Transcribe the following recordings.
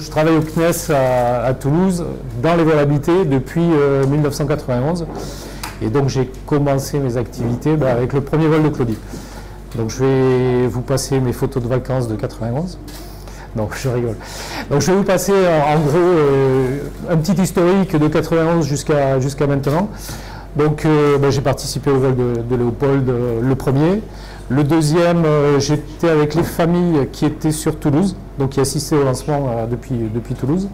je travaille au CNES à Toulouse, dans les vols habités, depuis 1991. Et donc j'ai commencé mes activités avec le premier vol de Claudie. Donc je vais vous passer mes photos de vacances de 91. Non, je rigole. Donc je vais vous passer en gros un petit historique de 91 jusqu'à maintenant. Donc j'ai participé au vol de Léopold, le premier. Le deuxième, j'étais avec les familles qui étaient sur Toulouse, donc qui assistaient au lancement depuis Toulouse.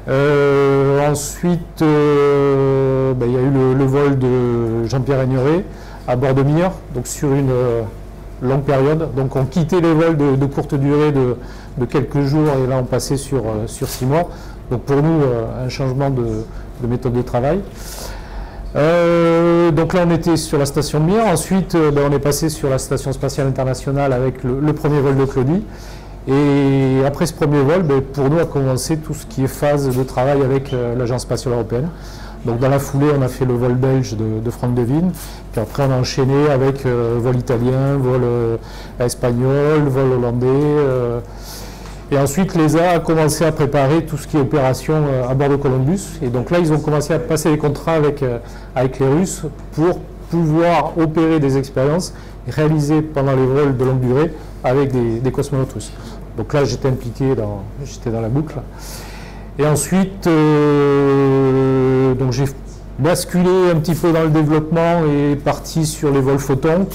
Ensuite, il y a eu le vol de Jean-Pierre Aigneret à bord de Mir, donc sur une longue période. Donc on quittait les vols de courte durée de quelques jours et là on passait sur 6 mois. Donc pour nous, un changement de méthode de travail. Donc là on était sur la station de Mir, ensuite on est passé sur la station spatiale internationale avec le premier vol de Claudie. Et après ce premier vol, pour nous a commencé tout ce qui est phase de travail avec l'Agence spatiale européenne. Donc dans la foulée, on a fait le vol belge de Franck Devine, puis après on a enchaîné avec vol italien, vol espagnol, vol hollandais. Et ensuite, l'ESA a commencé à préparer tout ce qui est opération à bord de Columbus. Et donc là, ils ont commencé à passer les contrats avec les Russes pour pouvoir opérer des expériences réalisées pendant les vols de longue durée avec des cosmonautes russes. Donc là, j'étais impliqué, j'étais dans la boucle. Et ensuite, donc j'ai basculé un petit peu dans le développement et parti sur les vols photons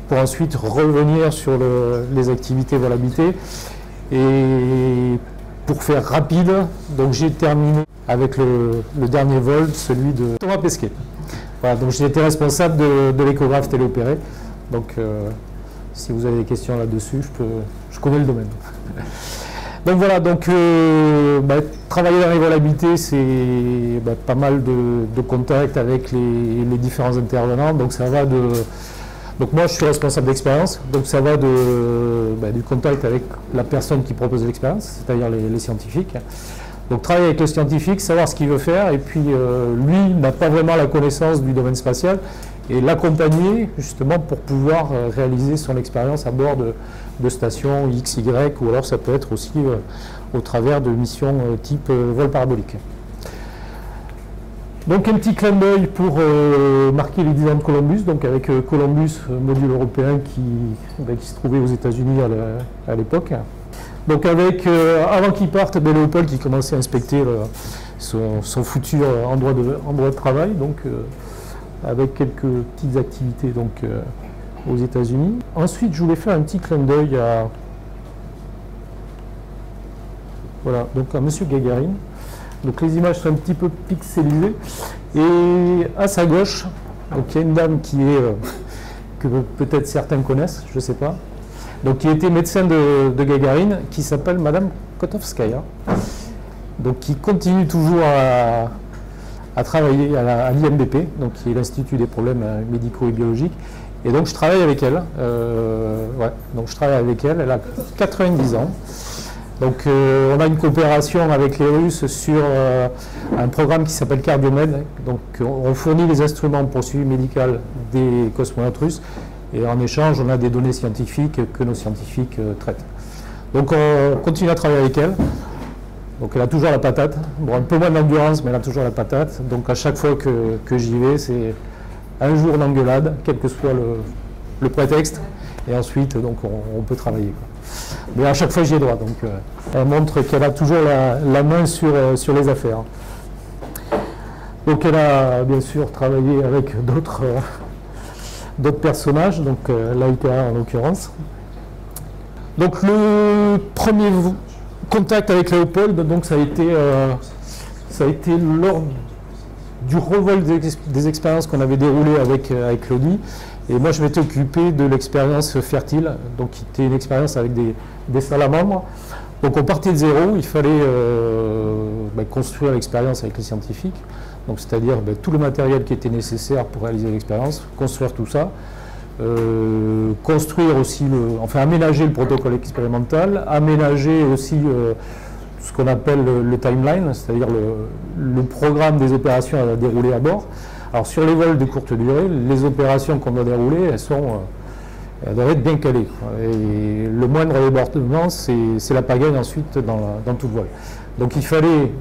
pour ensuite revenir sur les activités vol habité. Et pour faire rapide, donc j'ai terminé avec le dernier vol, celui de Thomas Pesquet. Voilà, donc j'ai été responsable de l'échographe téléopéré. Donc si vous avez des questions là-dessus, je connais le domaine. Donc voilà, donc travailler dans les vols habités, c'est pas mal de contacts avec les différents intervenants. Donc ça va de... Donc moi je suis responsable d'expérience, donc ça va du contact avec la personne qui propose l'expérience, c'est-à-dire les scientifiques. Donc travailler avec le scientifique, savoir ce qu'il veut faire, et puis lui n'a pas vraiment la connaissance du domaine spatial, et l'accompagner justement pour pouvoir réaliser son expérience à bord de stations X, Y, ou alors ça peut être aussi au travers de missions type vol parabolique. Donc un petit clin d'œil pour marquer les 10 ans de Columbus, donc avec Columbus, module européen qui se trouvait aux États-Unis à l'époque. Donc avec, avant qu'il parte, Léopold qui commençait à inspecter son futur endroit de travail, donc avec quelques petites activités donc, aux États-Unis. Ensuite, je voulais faire un petit clin d'œil à M. Gagarine. Donc les images sont un petit peu pixelisées. Et à sa gauche, donc, il y a une dame que peut-être certains connaissent, je ne sais pas, donc, qui était médecin de Gagarine, qui s'appelle Madame Kotovskaya, donc qui continue toujours à travailler à l'IMBP, donc qui est l'Institut des problèmes médicaux et biologiques. Et donc je travaille avec elle. Elle a 90 ans. Donc on a une coopération avec les Russes sur un programme qui s'appelle Cardiomed. Donc on fournit les instruments pour le suivi médical des cosmonautes russes et en échange on a des données scientifiques que nos scientifiques traitent. Donc on continue à travailler avec elle. Donc elle a toujours la patate. Bon, un peu moins d'endurance mais elle a toujours la patate. Donc à chaque fois que j'y vais, c'est un jour d'engueulade, quel que soit le prétexte. Et ensuite donc on peut travailler, quoi. Mais à chaque fois j'y ai droit, donc elle montre qu'elle a toujours la main sur les affaires. Donc elle a bien sûr travaillé avec d'autres personnages, donc Laika en l'occurrence. Donc le premier contact avec Léopold, donc ça a été lors du revol des expériences qu'on avait déroulées avec Claudie. Et moi, je m'étais occupé de l'expérience fertile, donc qui était une expérience avec des salamandres. Donc on partait de zéro, il fallait construire l'expérience avec les scientifiques, donc c'est-à-dire tout le matériel qui était nécessaire pour réaliser l'expérience, construire tout ça, construire aussi, aménager le protocole expérimental, aménager aussi ce qu'on appelle le timeline, c'est-à-dire le programme des opérations à dérouler à bord. Alors sur les vols de courte durée, les opérations qu'on doit dérouler, elles sont Elle doit être bien calée, quoi. Et le moindre débordement, c'est la pagaille ensuite dans toute voile. Donc il fallait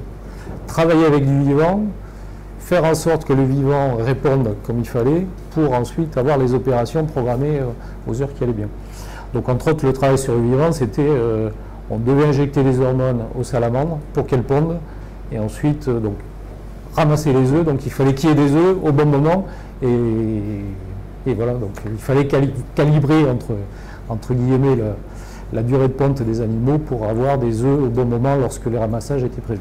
travailler avec du vivant, faire en sorte que le vivant réponde comme il fallait, pour ensuite avoir les opérations programmées aux heures qui allaient bien. Donc entre autres, le travail sur le vivant, c'était, on devait injecter les hormones aux salamandres pour qu'elles pondent, et ensuite donc, ramasser les œufs. Donc il fallait qu'il y ait des œufs au bon moment, et voilà, donc il fallait calibrer entre guillemets la durée de ponte des animaux pour avoir des œufs au bon moment lorsque les ramassages étaient prévus.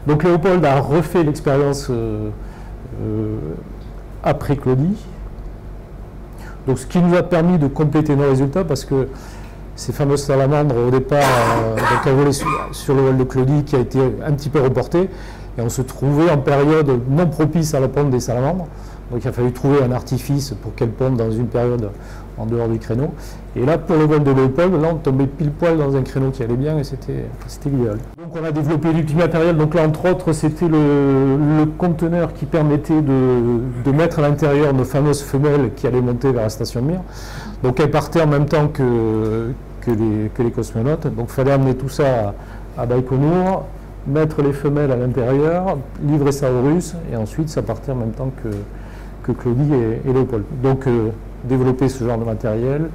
Donc Léopold a refait l'expérience après Claudie, donc ce qui nous a permis de compléter nos résultats, parce que ces fameuses salamandres au départ donc elles volaient sur le vol de Claudie qui a été un petit peu reporté, et on se trouvait en période non propice à la ponte des salamandres. Donc il a fallu trouver un artifice pour qu'elles pondent dans une période en dehors du créneau. Et là, pour le vol de Léopold, là on tombait pile poil dans un créneau qui allait bien, et c'était idéal. Donc on a développé du petit matériel. Donc là, entre autres, c'était le conteneur qui permettait de mettre à l'intérieur nos fameuses femelles qui allaient monter vers la station de Mir. Donc elles partaient en même temps que les cosmonautes. Donc il fallait amener tout ça à Baïkonour, mettre les femelles à l'intérieur, livrer ça aux Russes, et ensuite ça partait en même temps que Claudie et Léopold. Donc développer ce genre de matériel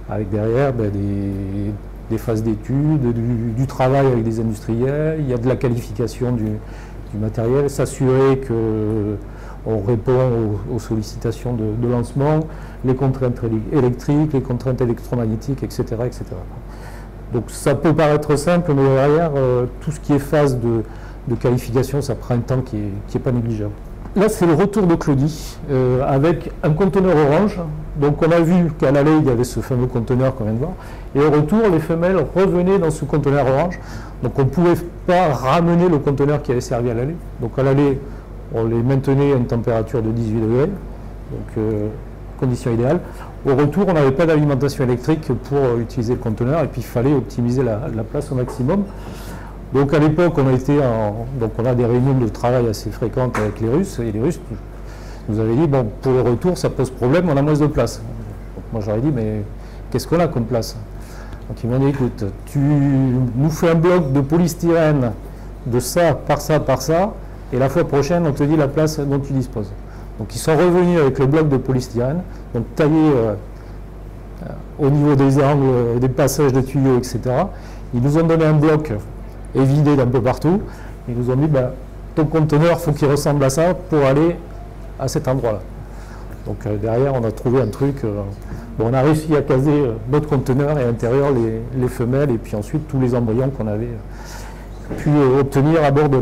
avec derrière des phases d'études, du travail avec des industriels, il y a de la qualification du matériel, s'assurer qu'on répond aux sollicitations de lancement, les contraintes électriques, les contraintes électromagnétiques, etc., etc. Donc ça peut paraître simple, mais derrière, tout ce qui est phase de qualification, ça prend un temps qui est pas négligeable. Là, c'est le retour de Claudie, avec un conteneur orange. Donc on a vu qu'à l'aller, il y avait ce fameux conteneur qu'on vient de voir. Et au retour, les femelles revenaient dans ce conteneur orange. Donc on ne pouvait pas ramener le conteneur qui avait servi à l'aller. Donc à l'aller, on les maintenait à une température de 18 degrés. Donc condition idéale. Au retour, on n'avait pas d'alimentation électrique pour utiliser le conteneur, et puis il fallait optimiser la place au maximum. Donc à l'époque, on a des réunions de travail assez fréquentes avec les Russes, et les Russes nous avaient dit, bon, pour le retour, ça pose problème, on a moins de place. Donc moi j'aurais dit, mais qu'est-ce qu'on a comme place? Donc ils m'ont dit, écoute, tu nous fais un bloc de polystyrène de ça, par ça, par ça, et la fois prochaine, on te dit la place dont tu disposes. Donc ils sont revenus avec le bloc de polystyrène, donc taillé au niveau des angles, des passages de tuyaux, etc. Ils nous ont donné un bloc évidé d'un peu partout. Ils nous ont dit, ben, ton conteneur, faut qu'il ressemble à ça pour aller à cet endroit-là. Donc derrière, on a trouvé un truc. Bon, on a réussi à caser notre conteneur, et à l'intérieur les femelles, et puis ensuite tous les embryons qu'on avait pu obtenir à bord de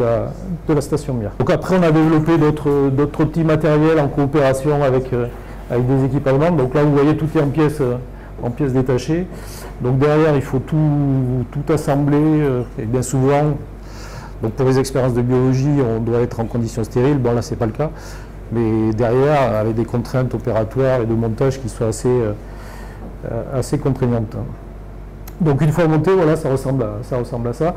la station Mir. Donc après, on a développé d'autres petits matériels en coopération avec des équipes allemandes. Donc là, vous voyez, tout est en pièces détachées. Donc derrière, il faut tout assembler, et bien souvent, donc pour les expériences de biologie, on doit être en conditions stériles. Bon, là, c'est pas le cas. Mais derrière, avec des contraintes opératoires et de montage qui soient assez contraignantes. Donc une fois monté, voilà, ça ressemble à ça.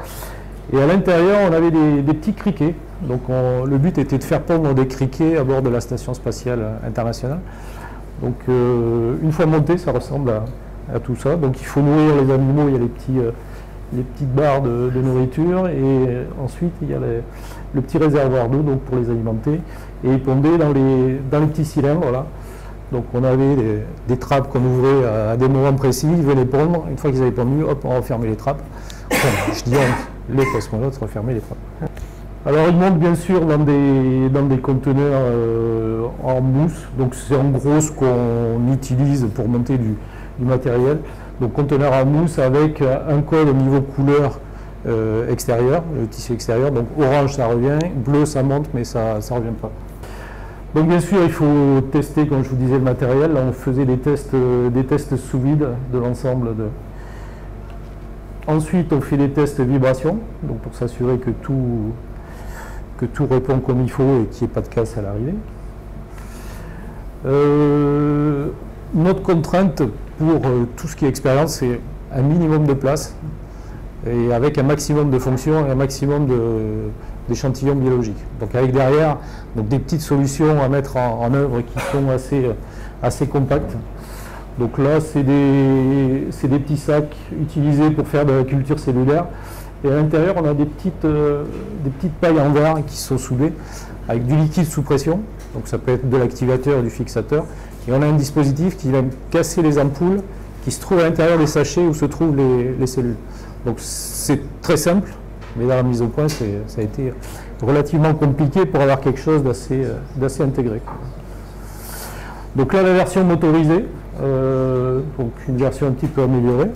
Et à l'intérieur, on avait des petits criquets. Donc le but était de faire pondre des criquets à bord de la Station spatiale internationale. Donc une fois monté, ça ressemble à tout ça. Donc il faut nourrir les animaux, il y a les petites barres de nourriture, et ensuite il y a le petit réservoir d'eau pour les alimenter. Et ils pondaient dans les petits cylindres là. Donc on avait des trappes qu'on ouvrait à des moments précis, ils venaient pondre. Une fois qu'ils avaient pondu, hop, on refermait les trappes. Enfin, je dis les cosmonautes refermaient les trappes. Alors ils montent bien sûr dans des conteneurs en mousse. Donc c'est en gros ce qu'on utilise pour monter du matériel. Donc conteneur en mousse avec un code au niveau couleur extérieur, le tissu extérieur. Donc orange ça revient, bleu ça monte, mais ça ne revient pas. Donc bien sûr, il faut tester, comme je vous disais, le matériel. Là, on faisait des tests sous vide de l'ensemble. Ensuite, on fait des tests vibration, donc pour s'assurer que tout répond comme il faut et qu'il n'y ait pas de casse à l'arrivée. Notre contrainte pour tout ce qui est expérience, c'est un minimum de place, et avec un maximum de fonctions et un maximum d'échantillons biologiques. Donc avec derrière des petites solutions à mettre en œuvre qui sont assez compactes. Donc là, c'est des petits sacs utilisés pour faire de la culture cellulaire. Et à l'intérieur, on a des petites pailles en verre qui sont soudées avec du liquide sous pression. Donc ça peut être de l'activateur ou du fixateur. Et on a un dispositif qui va casser les ampoules qui se trouvent à l'intérieur des sachets où se trouvent les cellules. Donc c'est très simple, mais dans la mise au point, ça a été relativement compliqué pour avoir quelque chose d'assez intégré. Donc là, la version motorisée, donc une version un petit peu améliorée.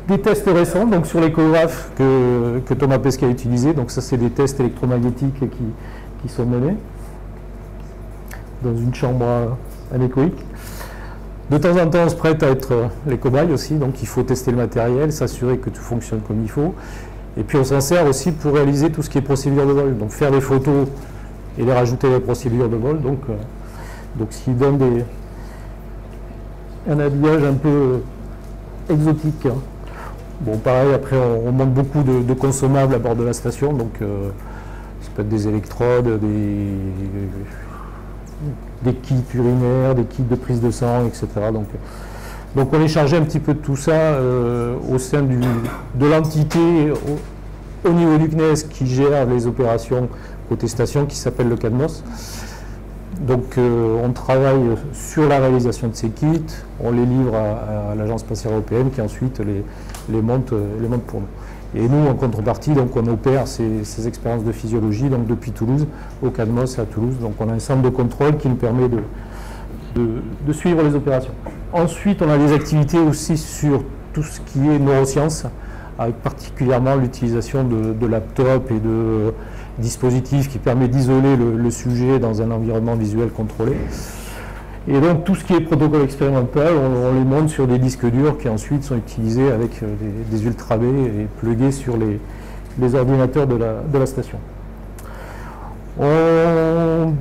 Des tests récents donc sur l'échographe que Thomas Pesquet a utilisé. Donc ça, c'est des tests électromagnétiques qui sont menés dans une chambre anéchoïque. De temps en temps, on se prête à être les cobayes aussi, donc il faut tester le matériel, s'assurer que tout fonctionne comme il faut. Et puis on s'en sert aussi pour réaliser tout ce qui est procédure de vol, donc faire des photos et les rajouter à la procédure de vol, donc ce qui donne un habillage un peu exotique. Bon, pareil, après on monte beaucoup de consommables à bord de la station, donc ça peut être des électrodes, des kits urinaires, des kits de prise de sang, etc. Donc on est chargé un petit peu de tout ça au sein de l'entité au niveau du CNES qui gère les opérations côté station, qui s'appelle le CADMOS. Donc on travaille sur la réalisation de ces kits, on les livre à l'Agence spatiale européenne qui ensuite les monte pour nous. Et nous, en contrepartie, donc, on opère ces expériences de physiologie donc, depuis Toulouse, au CADMOS à Toulouse. Donc on a un centre de contrôle qui nous permet de suivre les opérations. Ensuite, on a des activités aussi sur tout ce qui est neurosciences, avec particulièrement l'utilisation de laptops et de dispositifs qui permettent d'isoler le sujet dans un environnement visuel contrôlé. Et donc tout ce qui est protocole expérimental, on les monte sur des disques durs qui ensuite sont utilisés avec des ultra B et plugués sur les ordinateurs de la station. On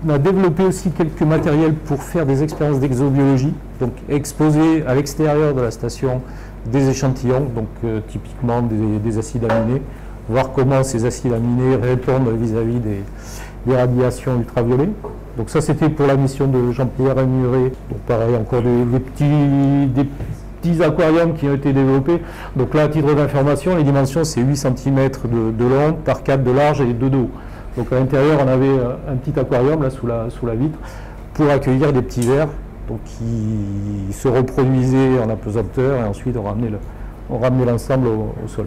a développé aussi quelques matériels pour faire des expériences d'exobiologie, donc exposer à l'extérieur de la station des échantillons, donc typiquement des acides aminés, voir comment ces acides aminés répondent vis-à-vis des radiations ultraviolets. Donc ça, c'était pour la mission de Jean-Pierre Rémuré. Donc pareil, encore des petits aquariums qui ont été développés. Donc là, à titre d'information, les dimensions, c'est 8 cm de long par 4 de large et 2 de haut. Donc à l'intérieur, on avait un petit aquarium là sous la vitre pour accueillir des petits vers donc, qui se reproduisaient en apesanteur et ensuite on ramenait l'ensemble au sol.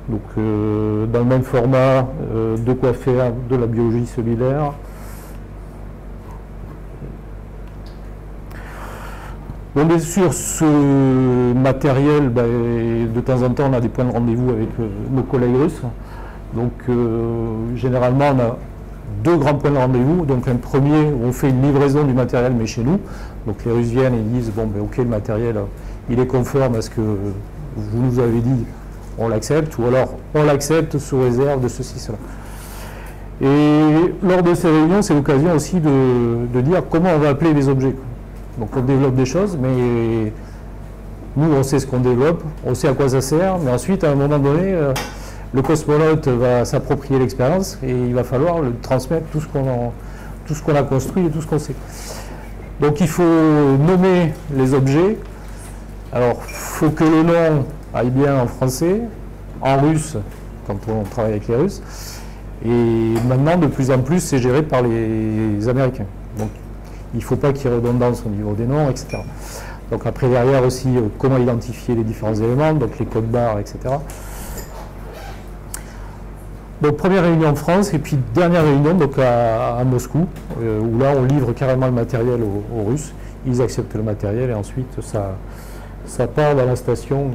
Donc dans le même format, de quoi faire de la biologie cellulaire. Bon, bien sûr, ce matériel, de temps en temps, on a des points de rendez-vous avec nos collègues russes. Donc généralement, on a deux grands points de rendez-vous. Donc un premier où on fait une livraison du matériel, mais chez nous. Donc les Russes viennent et disent, bon, ok, le matériel, il est conforme à ce que vous nous avez dit, on l'accepte, ou alors on l'accepte sous réserve de ceci, cela. Et lors de ces réunions, c'est l'occasion aussi de dire comment on va appeler les objets. Donc on développe des choses, mais nous on sait ce qu'on développe, on sait à quoi ça sert, mais ensuite à un moment donné, le cosmonaute va s'approprier l'expérience et il va falloir le transmettre tout ce qu'on a construit et tout ce qu'on sait. Donc il faut nommer les objets. Alors il faut que le nom aille bien en français, en russe quand on travaille avec les Russes, et maintenant de plus en plus c'est géré par les Américains. Donc il ne faut pas qu'il y ait redondance au niveau des noms, etc. Donc après derrière aussi comment identifier les différents éléments, donc les codes barres, etc. Donc première réunion en France et puis dernière réunion donc à Moscou, où là on livre carrément le matériel aux Russes. Ils acceptent le matériel et ensuite ça part dans la station.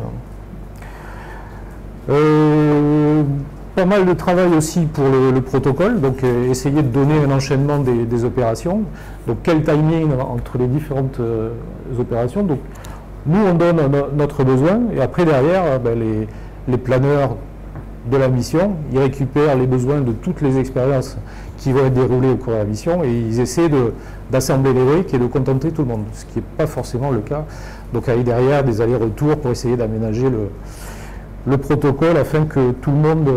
Pas mal de travail aussi pour le protocole, donc essayer de donner un enchaînement des opérations. Donc quel timing entre les différentes opérations. Donc nous on donne notre besoin et après derrière les planeurs de la mission, ils récupèrent les besoins de toutes les expériences qui vont être déroulées au cours de la mission et ils essaient d'assembler les briques et de contenter tout le monde, ce qui n'est pas forcément le cas. Donc avec derrière des allers-retours pour essayer d'aménager le protocole afin que tout le monde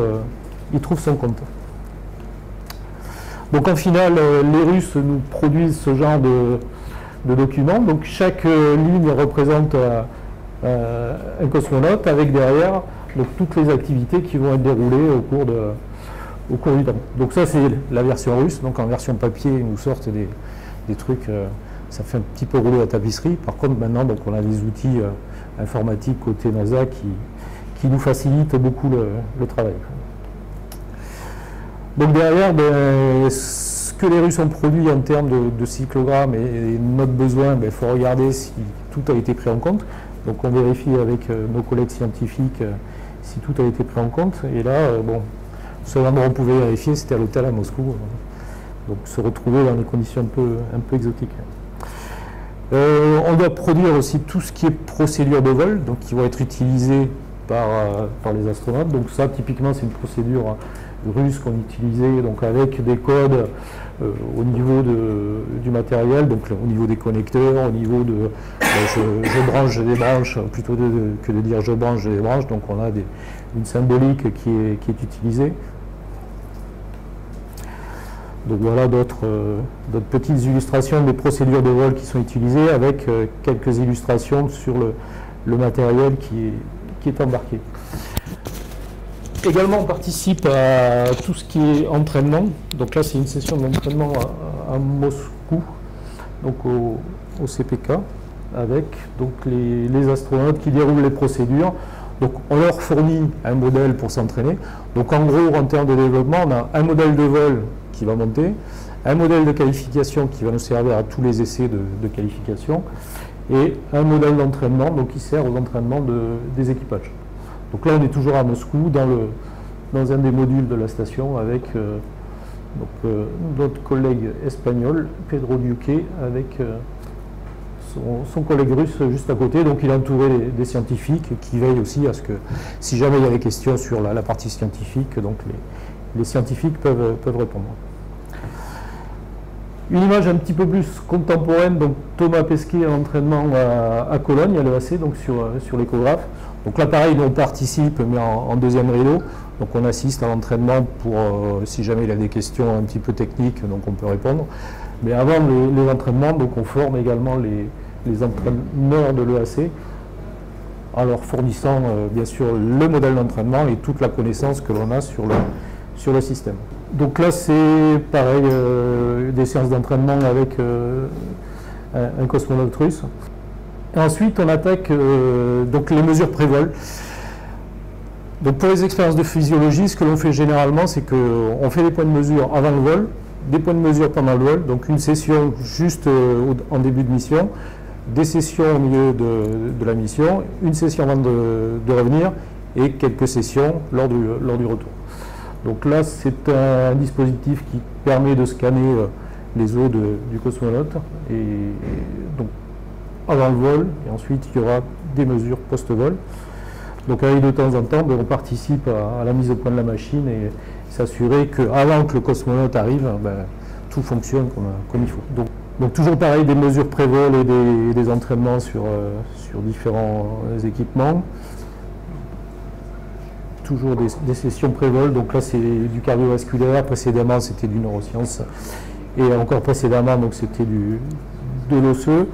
y trouve son compte. Donc en final, les Russes nous produisent ce genre de documents. Donc chaque ligne représente un cosmonaute avec derrière donc, toutes les activités qui vont être déroulées au cours du temps. Donc ça c'est la version russe. Donc en version papier, ils nous sortent des trucs, ça fait un petit peu rouler la tapisserie. Par contre maintenant, donc, on a des outils informatiques côté NASA qui nous facilitent beaucoup le travail. Donc derrière, ce que les Russes ont produit en termes de cyclogrammes et notre besoin, il faut regarder si tout a été pris en compte. Donc on vérifie avec nos collègues scientifiques si tout a été pris en compte. Et là, bon, ce endroit où on pouvait vérifier, c'était à l'hôtel à Moscou. Donc se retrouver dans des conditions un peu exotiques. On doit produire aussi tout ce qui est procédure de vol, donc qui vont être utilisées par les astronautes. Donc ça, typiquement, c'est une procédure russe qu'on utilisait donc avec des codes au niveau du matériel, donc au niveau des connecteurs, au niveau de je branche des branches, plutôt que de dire je branche des branches, donc on a une symbolique qui est utilisée. Donc voilà d'autres petites illustrations des procédures de vol qui sont utilisées avec quelques illustrations sur le matériel qui est embarqué. Également, on participe à tout ce qui est entraînement. Donc là, c'est une session d'entraînement à Moscou, donc au CPK, avec donc les astronautes qui déroulent les procédures. Donc on leur fournit un modèle pour s'entraîner. Donc en gros, en termes de développement, on a un modèle de vol qui va monter, un modèle de qualification qui va nous servir à tous les essais de qualification, et un modèle d'entraînement donc qui sert aux entraînements des équipages. Donc là, on est toujours à Moscou, dans un des modules de la station, avec notre collègue espagnol, Pedro Duque, avec son collègue russe juste à côté. Donc il est entouré des scientifiques qui veillent aussi à ce que, si jamais il y a des questions sur la partie scientifique, donc les scientifiques peuvent répondre. Une image un petit peu plus contemporaine, donc Thomas Pesquet à l'entraînement à Cologne, à l'EAC, donc sur l'échographe. Donc là, pareil, on participe, mais en deuxième rideau. Donc on assiste à l'entraînement pour, si jamais il y a des questions un petit peu techniques, donc on peut répondre. Mais avant les entraînements, donc on forme également les entraîneurs de l'EAC, en leur fournissant bien sûr le modèle d'entraînement et toute la connaissance que l'on a sur le système. Donc là, c'est pareil, des séances d'entraînement avec un cosmonaute russe. Et ensuite, on attaque donc les mesures pré-vol. Donc pour les expériences de physiologie, ce que l'on fait généralement, c'est qu'on fait des points de mesure avant le vol, des points de mesure pendant le vol, donc une session juste en début de mission, des sessions au milieu de la mission, une session avant de revenir et quelques sessions lors du retour. Donc là, c'est un dispositif qui permet de scanner les os du cosmonaute et donc avant le vol, et ensuite il y aura des mesures post-vol. Donc avec de temps en temps, on participe à la mise au point de la machine et s'assurer qu'avant que le cosmonaute arrive, tout fonctionne comme il faut. Donc toujours pareil, des mesures pré-vol et des entraînements sur différents équipements. Toujours des sessions pré-vol, donc là c'est du cardiovasculaire, précédemment c'était du neurosciences, et encore précédemment donc c'était de l'osseux.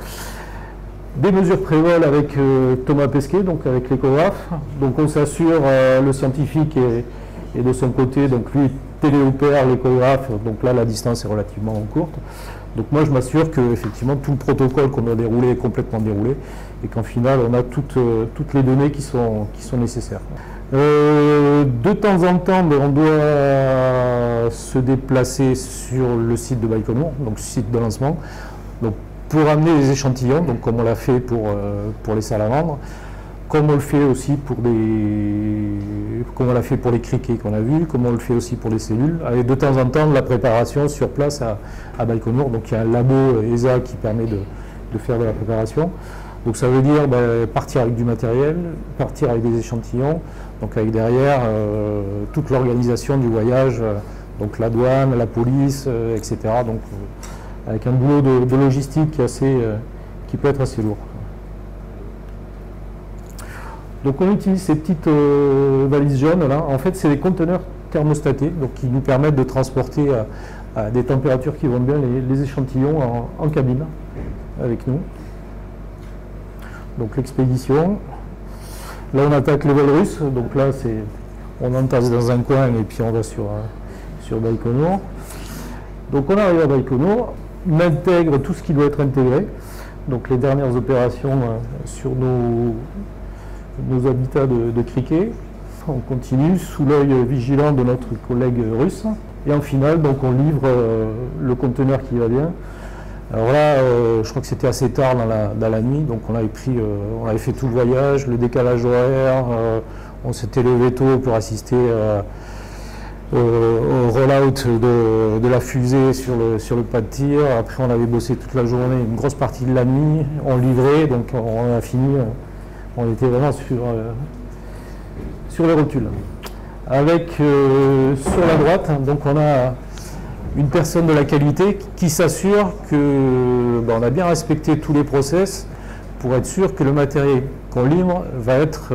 Des mesures pré-vol avec Thomas Pesquet, donc avec l'échographe. Donc on s'assure, le scientifique est de son côté, donc lui téléopère l'échographe, donc là la distance est relativement courte. Donc moi je m'assure que effectivement tout le protocole qu'on a déroulé est complètement déroulé et qu'en final on a toutes les données qui sont nécessaires. De temps en temps, on doit se déplacer sur le site de Baïkonour, donc site de lancement, donc pour amener les échantillons, donc comme on l'a fait pour les salamandres, comme on le fait aussi comme on l'a fait pour les criquets qu'on a vus, comme on le fait aussi pour les cellules, avec de temps en temps de la préparation sur place à Baïkonour. Donc il y a un labo ESA qui permet de faire de la préparation. Donc ça veut dire partir avec du matériel, partir avec des échantillons, donc avec derrière toute l'organisation du voyage, donc la douane, la police, etc. Donc avec un boulot de logistique qui peut être assez lourd. Donc on utilise ces petites valises jaunes là. En fait, c'est des conteneurs thermostatés, donc qui nous permettent de transporter à des températures qui vont bien les échantillons en cabine avec nous. Donc l'expédition. Là on attaque le vol russe, donc là on entasse dans un coin et puis on va sur Baïkonour. Donc on arrive à Baïkonour, on intègre tout ce qui doit être intégré. Donc les dernières opérations sur nos habitats de criquets. On continue sous l'œil vigilant de notre collègue russe. Et en finale, donc on livre le conteneur qui va bien. Alors là, je crois que c'était assez tard dans la nuit, donc on avait fait tout le voyage, le décalage horaire, on s'était levé tôt pour assister au rollout de la fusée sur le pas de tir. Après, on avait bossé toute la journée, une grosse partie de la nuit, on livrait, donc on a fini, on était vraiment sur les rotules. Avec sur la droite, donc on a une personne de la qualité qui s'assure que on a bien respecté tous les process pour être sûr que le matériel qu'on livre va être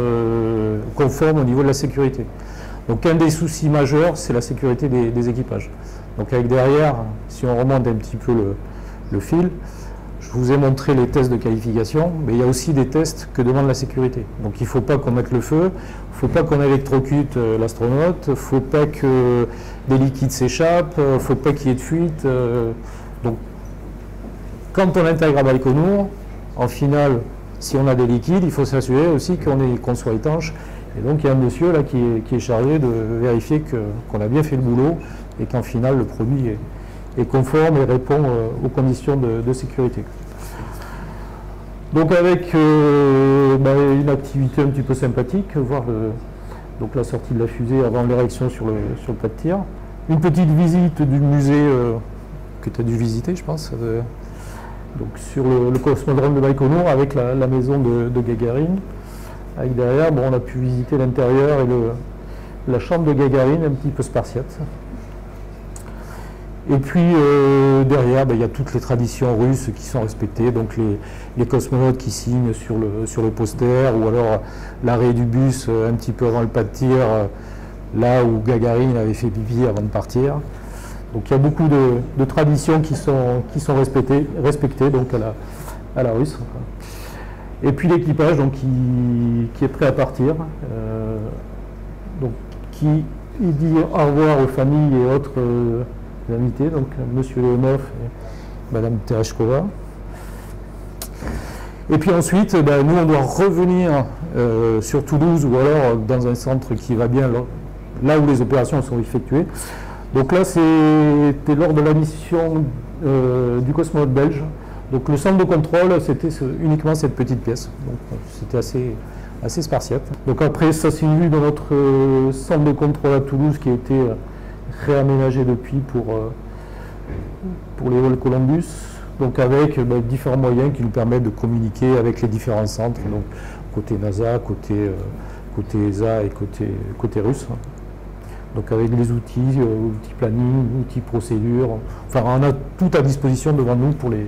conforme au niveau de la sécurité. Donc un des soucis majeurs, c'est la sécurité des équipages. Donc avec derrière, si on remonte un petit peu le fil, je vous ai montré les tests de qualification, mais il y a aussi des tests que demande la sécurité. Donc il ne faut pas qu'on mette le feu, il ne faut pas qu'on électrocute l'astronaute, il ne faut pas que des liquides s'échappent, il ne faut pas qu'il y ait de fuite. Donc quand on intègre à Baïkonour, en finale, si on a des liquides, il faut s'assurer aussi qu'on soit étanche. Et donc il y a un monsieur là qui est chargé de vérifier qu'on a bien fait le boulot et qu'en finale le produit est conforme et répond aux conditions de sécurité. Donc avec une activité un petit peu sympathique, voir donc la sortie de la fusée avant l'érection sur le pas de tir. Une petite visite du musée que tu as dû visiter, je pense, donc sur le cosmodrome de Baïkonour avec la maison de Gagarine. Avec derrière, on a pu visiter l'intérieur et la chambre de Gagarine, un petit peu spartiate. Et puis derrière, il y a toutes les traditions russes qui sont respectées, donc les cosmonautes qui signent sur le poster, ou alors l'arrêt du bus un petit peu avant le pas de tir, là où Gagarine avait fait pipi avant de partir. Donc il y a beaucoup de traditions qui sont respectées donc à la russe. Et puis l'équipage qui est prêt à partir, donc qui dit au revoir aux familles et autres invités, donc M. Leonov et Mme Tereshkova. Et puis ensuite, nous on doit revenir sur Toulouse ou alors dans un centre qui va bien, là où les opérations sont effectuées. Donc là c'était lors de la mission du cosmonaute belge. Donc le centre de contrôle, c'était uniquement cette petite pièce. Donc c'était assez spartiate. Donc après, ça s'est vu dans notre centre de contrôle à Toulouse qui a été réaménagé depuis pour les vols Columbus. Donc avec différents moyens qui nous permettent de communiquer avec les différents centres, donc côté NASA, côté ESA et côté russe. Donc avec les outils planning, outils procédure, enfin on a tout à disposition devant nous pour les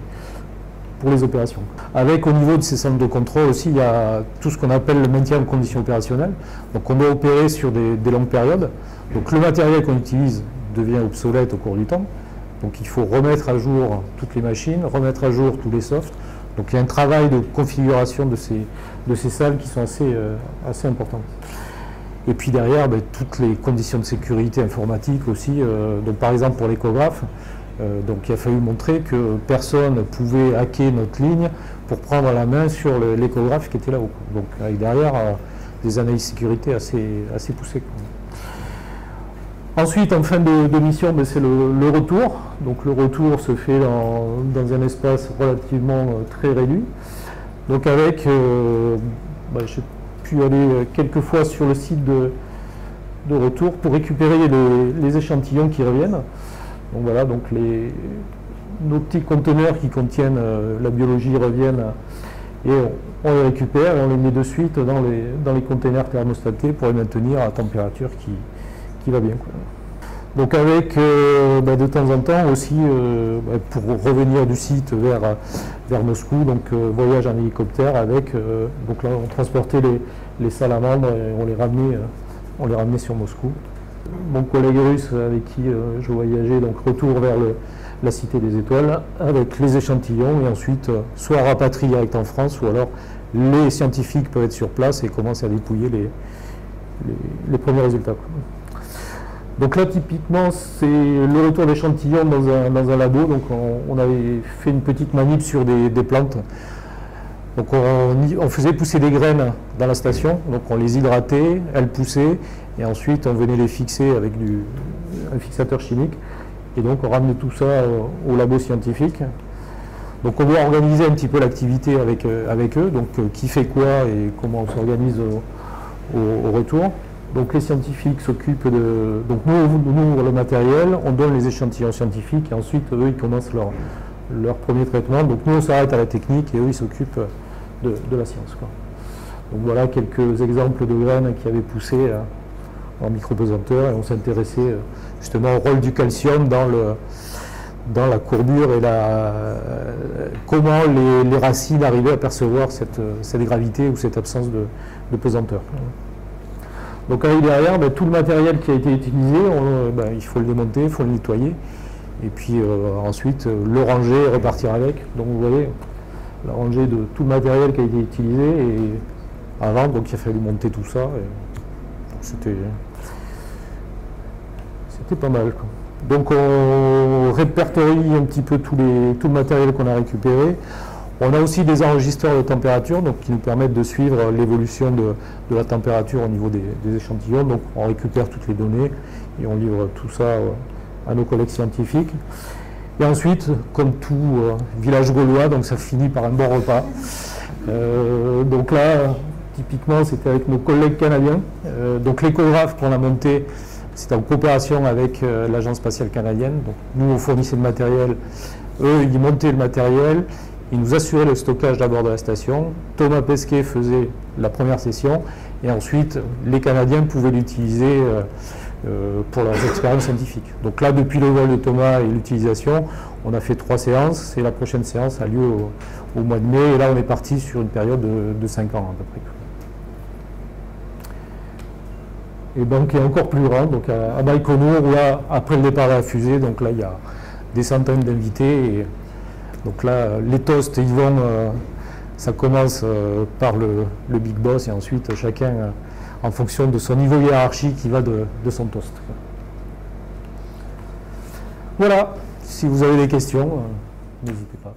opérations. Avec au niveau de ces centres de contrôle aussi, il y a tout ce qu'on appelle le maintien en conditions opérationnelles. Donc on doit opérer sur des longues périodes. Donc le matériel qu'on utilise devient obsolète au cours du temps. Donc il faut remettre à jour toutes les machines, remettre à jour tous les softs. Donc il y a un travail de configuration de ces salles qui sont assez importantes. Et puis derrière, toutes les conditions de sécurité informatique aussi. Donc par exemple pour l'échographe, donc il a fallu montrer que personne ne pouvait hacker notre ligne pour prendre la main sur l'échographe qui était là-haut. Donc avec derrière des analyses sécurité assez poussées. Ensuite, en fin de mission, c'est le retour. Donc le retour se fait dans un espace relativement très réduit. Donc avec, j'ai pu aller quelques fois sur le site de retour pour récupérer les échantillons qui reviennent. Donc voilà, donc nos petits conteneurs qui contiennent la biologie reviennent et on les récupère et on les met de suite dans les conteneurs thermostatés pour les maintenir à la température qui va bien, quoi. Donc avec de temps en temps aussi pour revenir du site vers Moscou, donc voyage en hélicoptère avec donc là on transportait les salamandres et on les ramenait sur Moscou. mon collègue russe avec qui je voyageais, donc retour vers la Cité des Étoiles, avec les échantillons, et ensuite soit rapatrié direct en France, ou alors les scientifiques peuvent être sur place et commencent à dépouiller les premiers résultats. Donc là, typiquement, c'est le retour d'échantillons dans un labo. Donc on avait fait une petite manip sur des plantes. Donc on faisait pousser des graines dans la station, donc on les hydratait, elles poussaient, et ensuite on venait les fixer avec un fixateur chimique. Et donc on ramenait tout ça au labo scientifique. Donc on doit organiser un petit peu l'activité avec eux, donc qui fait quoi et comment on s'organise au retour. Donc les scientifiques s'occupent de... Donc nous, le matériel, on donne les échantillons scientifiques, et ensuite eux ils commencent leur premier traitement. Donc nous on s'arrête à la technique et eux ils s'occupent de la science, quoi. Donc voilà quelques exemples de graines qui avaient poussé en micropesanteur, et on s'intéressait justement au rôle du calcium dans la courbure et comment les racines arrivaient à percevoir cette gravité ou cette absence de pesanteur. Donc avec derrière, tout le matériel qui a été utilisé, il faut le démonter, il faut le nettoyer, et puis ensuite le ranger et repartir avec. Donc vous voyez, la rangée de tout le matériel qui a été utilisé, et avant, donc il a fallu monter tout ça, et c'était pas mal, quoi. Donc on répertorie un petit peu tout le matériel qu'on a récupéré. On a aussi des enregistreurs de température, donc, qui nous permettent de suivre l'évolution de la température au niveau des échantillons. Donc on récupère toutes les données et on livre tout ça à nos collègues scientifiques. Et ensuite, comme tout village gaulois, donc ça finit par un bon repas. Donc là, typiquement, c'était avec nos collègues canadiens. Donc l'échographe pour la montée, c'est en coopération avec l'Agence spatiale canadienne. Donc nous, on fournissait le matériel, eux, ils montaient le matériel. Ils nous assuraient le stockage d'abord de la station. Thomas Pesquet faisait la première session, et ensuite les Canadiens pouvaient l'utiliser pour leurs expériences scientifiques. Donc là, depuis le vol de Thomas et l'utilisation, on a fait 3 séances, et la prochaine séance a lieu au mois de mai, et là on est parti sur une période de 5 ans à peu près. Et donc il est encore plus grand, donc à Baïkonour, où là, après le départ de la fusée, donc là il y a des centaines d'invités. Donc là, les toasts, ils vont, ça commence par le big boss, et ensuite chacun, en fonction de son niveau hiérarchique, il va de son toast. Voilà, si vous avez des questions, n'hésitez pas.